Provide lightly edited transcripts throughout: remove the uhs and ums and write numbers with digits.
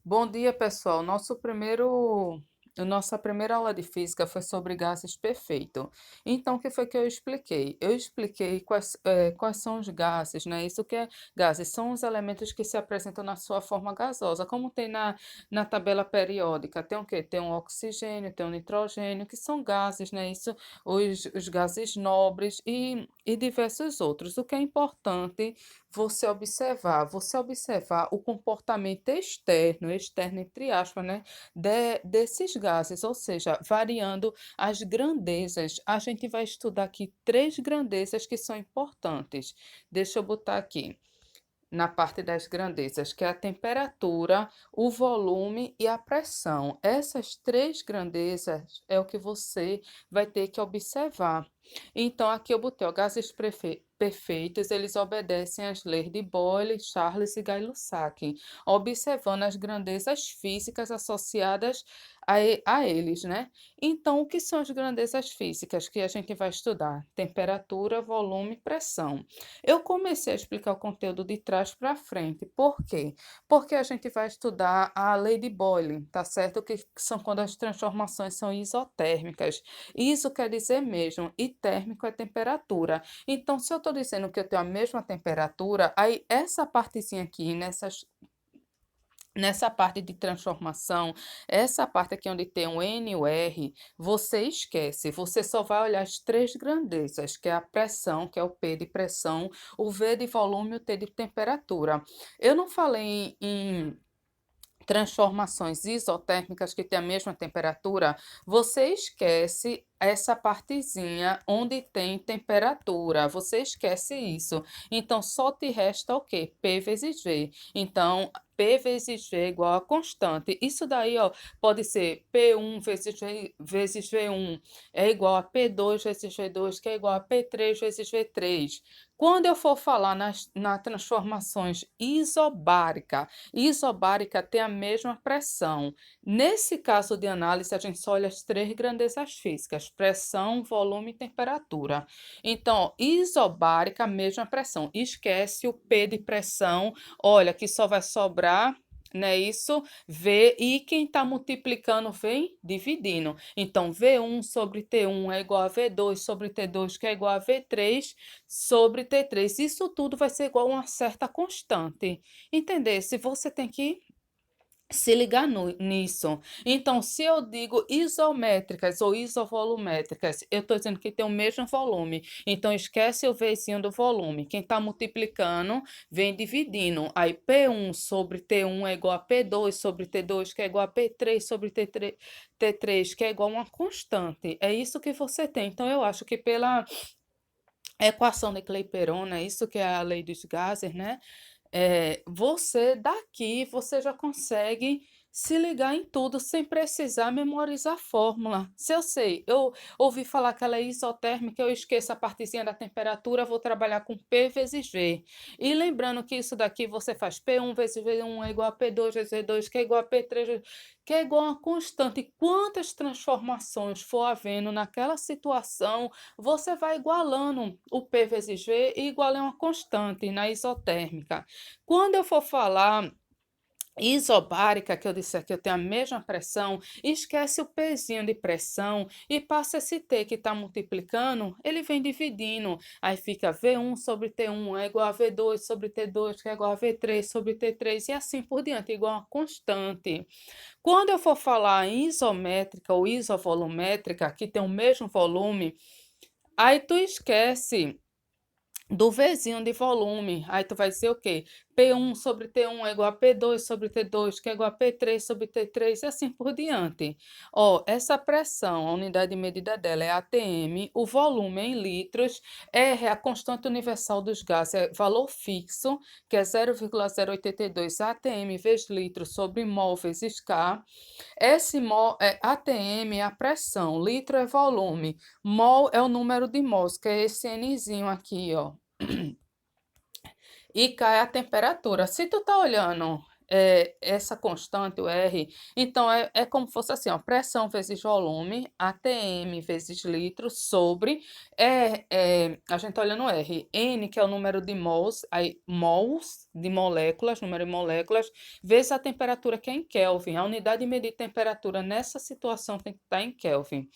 Bom dia, pessoal. Nossa primeira aula de física foi sobre gases perfeito. Então, o que foi que eu expliquei? Eu expliquei quais são os gases, né? Isso que é gases, são os elementos que se apresentam na sua forma gasosa, como tem na tabela periódica. Tem o quê? Tem o oxigênio, tem o nitrogênio, que são gases, né? Isso, os gases nobres e diversos outros. O que é importante você observar o comportamento externo entre aspas, né, desses gases, ou seja, variando as grandezas. A gente vai estudar aqui três grandezas que são importantes. Deixa eu botar aqui na parte das grandezas, que é a temperatura, o volume e a pressão. Essas três grandezas é o que você vai ter que observar. Então, aqui eu botei, ó, gases perfeitos, eles obedecem às leis de Boyle, Charles e Gay-Lussac, observando as grandezas físicas associadas a eles, né? Então, o que são as grandezas físicas que a gente vai estudar? Temperatura, volume e pressão. Eu comecei a explicar o conteúdo de trás para frente. Por quê? Porque a gente vai estudar a lei de Boyle, tá certo? Que são quando as transformações são isotérmicas. Isso quer dizer mesmo, e térmico é temperatura. Então, se eu estou dizendo que eu tenho a mesma temperatura, aí essa partezinha aqui, nessa parte de transformação, essa parte aqui onde tem o N e o R, você esquece, você só vai olhar as três grandezas, que é a pressão, que é o P de pressão, o V de volume e o T de temperatura. Eu não falei em transformações isotérmicas que têm a mesma temperatura, você esquece essa partezinha onde tem temperatura, você esquece isso. Então, só te resta o quê? P vezes V. Então, P vezes V é igual a constante. Isso daí, ó, pode ser P1 vezes V1 é igual a P2 vezes V2, que é igual a P3 vezes V3. Quando eu for falar nas transformações isobárica tem a mesma pressão. Nesse caso de análise, a gente só olha as três grandezas físicas: pressão, volume e temperatura. Então, isobárica, mesma pressão. Esquece o P de pressão, olha, que só vai sobrar. Né, isso, V, e quem está multiplicando vem dividindo. Então, V1 sobre T1 é igual a V2 sobre T2, que é igual a V3 sobre T3. Isso tudo vai ser igual a uma certa constante. Entender? Se você tem que se ligar nisso. Então, se eu digo isométricas ou isovolumétricas, eu estou dizendo que tem o mesmo volume. Então, esquece o vezinho do volume. Quem está multiplicando, vem dividindo. Aí, P1 sobre T1 é igual a P2 sobre T2, que é igual a P3 sobre T3, que é igual a uma constante. É isso que você tem. Então, eu acho que pela equação de Clapeyron, é isso que é a lei dos gases, né? Você daqui, você já consegue se ligar em tudo sem precisar memorizar a fórmula. Se eu sei, eu ouvi falar que ela é isotérmica, eu esqueço a partezinha da temperatura, vou trabalhar com P vezes V. E lembrando que isso daqui você faz P1 vezes V1 é igual a P2 vezes V2, que é igual a P3, que é igual a uma constante. E quantas transformações for havendo naquela situação, você vai igualando o P vezes V e igualando uma constante na isotérmica. Quando eu for falar isobárica, que eu disser que eu tenho a mesma pressão, esquece o pezinho de pressão e passa esse T que está multiplicando, ele vem dividindo. Aí fica V1 sobre T1 é igual a V2 sobre T2, que é igual a V3 sobre T3, e assim por diante, igual a constante. Quando eu for falar em isométrica ou isovolumétrica, que tem o mesmo volume, aí tu esquece do Vzinho de volume. Aí tu vai dizer o quê? P1 sobre T1 é igual a P2 sobre T2, que é igual a P3 sobre T3, e assim por diante. Ó, essa pressão, a unidade de medida dela é ATM, o volume é em litros, R é a constante universal dos gases, é valor fixo, que é 0,082 ATM vezes litro sobre mol vezes K. Esse mol, ATM é a pressão, litro é volume, mol é o número de mols, que é esse Nzinho aqui, ó. E K é a temperatura. Se tu tá olhando essa constante, o R, então é como se fosse assim, ó, pressão vezes volume, ATM vezes litro, sobre, a gente olha no R, N, que é o número de mols, aí mols de moléculas, número de moléculas, vezes a temperatura, que é em Kelvin. A unidade de medir temperatura nessa situação tem que estar em Kelvin.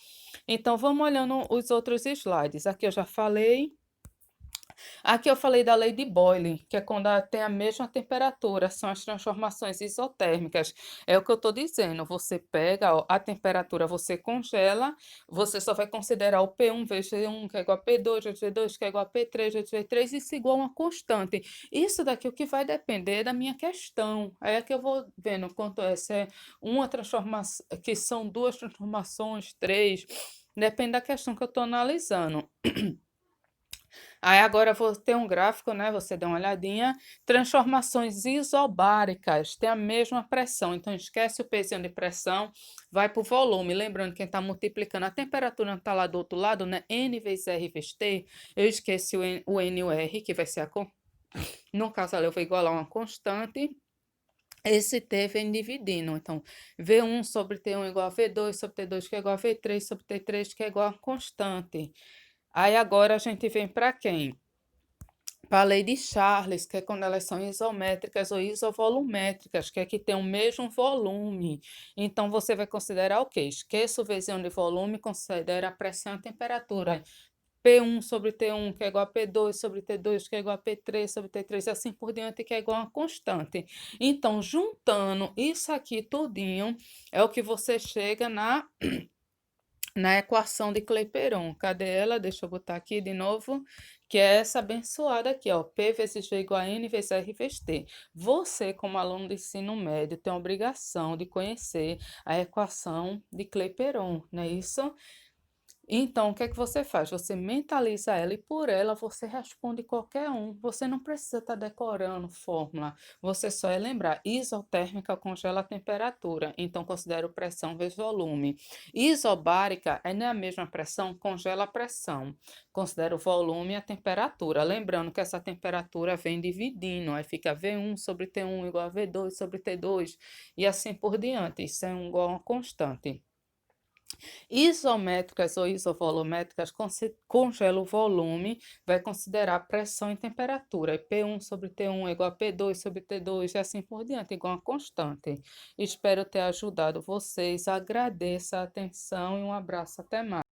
Então, vamos olhando os outros slides. Aqui eu já falei. Aqui eu falei da lei de Boyle, que é quando tem a mesma temperatura, são as transformações isotérmicas. É o que eu estou dizendo, você pega ó, a temperatura, você congela, você só vai considerar o P1 vezes T1, que é igual a P2 vezes T2, que é igual a P3 vezes T3, isso é igual a uma constante. Isso daqui o que vai depender da minha questão. Aí é que eu vou vendo quanto é, se é uma transformação, que são duas transformações, três, depende da questão que eu estou analisando. Aí agora eu vou ter um gráfico, né? Você dá uma olhadinha. Transformações isobáricas têm a mesma pressão. Então, esquece o pezinho de pressão, vai para o volume. Lembrando, quem está multiplicando a temperatura não está lá do outro lado, né? N vezes R vezes T. Eu esqueci o N e o R, que vai ser a. No caso ali, eu vou igualar uma constante. Esse T vem dividindo. Então, V1 sobre T1 igual a V2 sobre T2, que é igual a V3 sobre T3, que é igual a constante. Aí agora a gente vem para quem? Para a lei de Charles, que é quando elas são isométricas ou isovolumétricas, que é que tem o mesmo volume. Então, você vai considerar o quê? Esqueça o vezinho de volume, considera a pressão e a temperatura. P1 sobre T1, que é igual a P2 sobre T2, que é igual a P3 sobre T3, e assim por diante, que é igual a uma constante. Então, juntando isso aqui tudinho, é o que você chega na equação de Clapeyron. Cadê ela? Deixa eu botar aqui de novo, que é essa abençoada aqui, ó, P vezes V igual a N vezes R vezes T. Você, como aluno de ensino médio, tem a obrigação de conhecer a equação de Clapeyron, não é isso? Então, o que é que você faz? Você mentaliza ela e por ela você responde qualquer um. Você não precisa estar decorando fórmula. Você só é lembrar. Isotérmica congela a temperatura. Então, considero pressão vezes volume. Isobárica é a mesma pressão, congela a pressão. Considero o volume e a temperatura. Lembrando que essa temperatura vem dividindo. Aí fica V1 sobre T1 igual a V2 sobre T2 e assim por diante. Isso é igual a uma constante. Isométricas ou isovolumétricas congela o volume, vai considerar pressão e temperatura. E P1 sobre T1 é igual a P2 sobre T2 e assim por diante, igual a constante. Espero ter ajudado vocês. Agradeço a atenção e um abraço. Até mais.